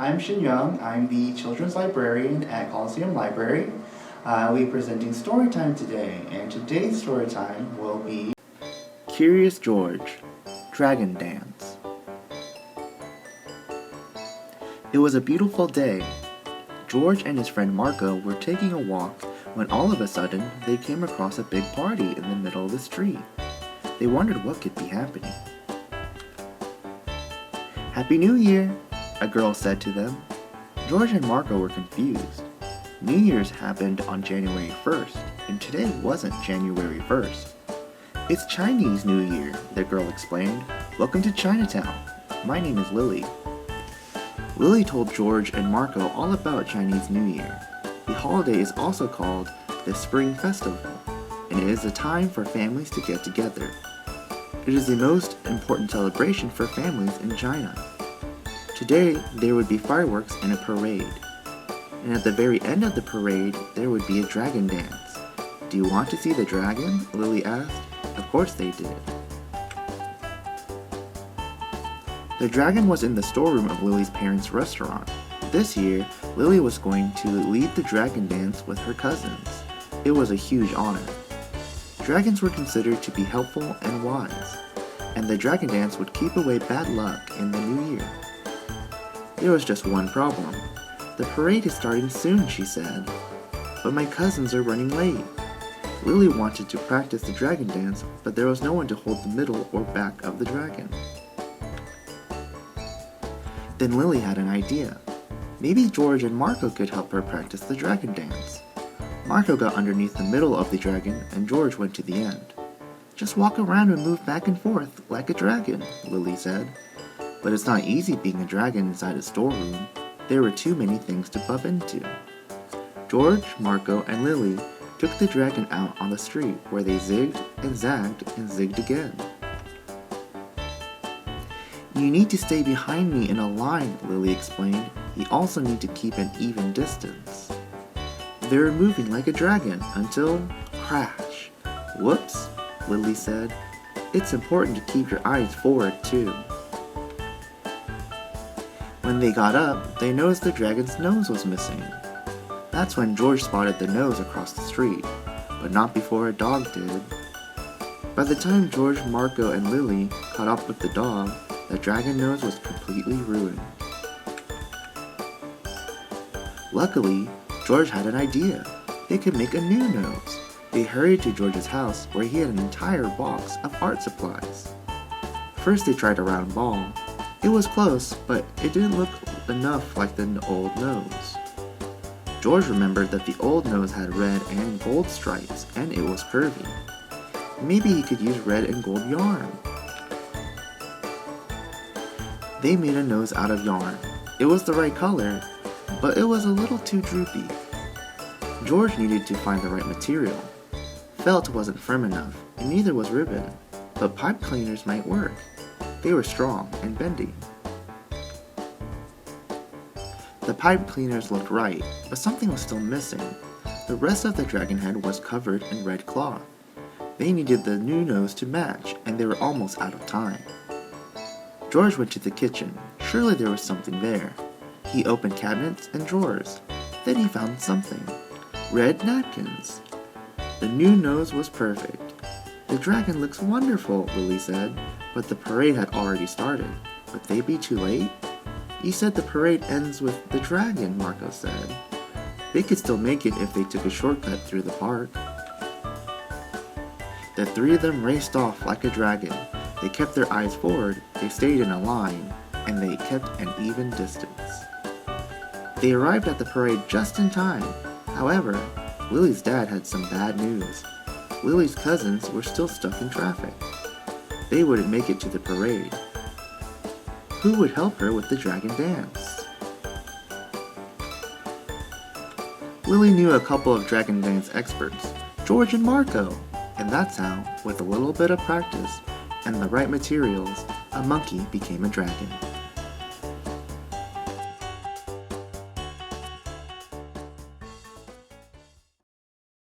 I'm Shin Young. I'm the children's librarian at Coliseum Library. We'll be presenting Storytime today, and today's Storytime will be Curious George, Dragon Dance. It was a beautiful day. George and his friend Marco were taking a walk when all of a sudden they came across a big party in the middle of the street. They wondered what could be happening. "Happy New Year," a girl said to them. George and Marco were confused. New Year's happened on January 1st, and today wasn't January 1st. "It's Chinese New Year," the girl explained. "Welcome to Chinatown. My name is Lily." Lily told George and Marco all about Chinese New Year. The holiday is also called the Spring Festival, and it is a time for families to get together. It is the most important celebration for families in China. Today, there would be fireworks and a parade. And at the very end of the parade, there would be a dragon dance. "Do you want to see the dragon?" Lily asked. Of course they did. The dragon was in the storeroom of Lily's parents' restaurant. This year, Lily was going to lead the dragon dance with her cousins. It was a huge honor. Dragons were considered to be helpful and wise, and the dragon dance would keep away bad luck in the new year. There was just one problem. "The parade is starting soon," she said. "But my cousins are running late." Lily wanted to practice the dragon dance, but there was no one to hold the middle or back of the dragon. Then Lily had an idea. Maybe George and Marco could help her practice the dragon dance. Marco got underneath the middle of the dragon, and George went to the end. "Just walk around and move back and forth like a dragon," Lily said. But it's not easy being a dragon inside a storeroom. There were too many things to bump into. George, Marco, and Lily took the dragon out on the street where they zigged and zagged and zigged again. "You need to stay behind me in a line," Lily explained. "You also need to keep an even distance." They were moving like a dragon until crash. "Whoops," Lily said. "It's important to keep your eyes forward too." When they got up, they noticed the dragon's nose was missing. That's when George spotted the nose across the street, but not before a dog did. By the time George, Marco, and Lily caught up with the dog, the dragon nose was completely ruined. Luckily, George had an idea. They could make a new nose. They hurried to George's house where he had an entire box of art supplies. First they tried a round ball. It was close, but it didn't look enough like the old nose. George remembered that the old nose had red and gold stripes, and it was curvy. Maybe he could use red and gold yarn. They made a nose out of yarn. It was the right color, but it was a little too droopy. George needed to find the right material. Felt wasn't firm enough, and neither was ribbon, but pipe cleaners might work. They were strong and bendy. The pipe cleaners looked right, but something was still missing. The rest of the dragon head was covered in red cloth. They needed the new nose to match, and they were almost out of time. George went to the kitchen. Surely there was something there. He opened cabinets and drawers. Then he found something. Red napkins. The new nose was perfect. "The dragon looks wonderful," Lily said, but the parade had already started. Would they be too late? "You said the parade ends with the dragon," Marco said. They could still make it if they took a shortcut through the park. The three of them raced off like a dragon. They kept their eyes forward, they stayed in a line, and they kept an even distance. They arrived at the parade just in time. However, Lily's dad had some bad news. Lily's cousins were still stuck in traffic. They wouldn't make it to the parade. Who would help her with the dragon dance? Lily knew a couple of dragon dance experts, George and Marco, and that's how, with a little bit of practice and the right materials, a monkey became a dragon.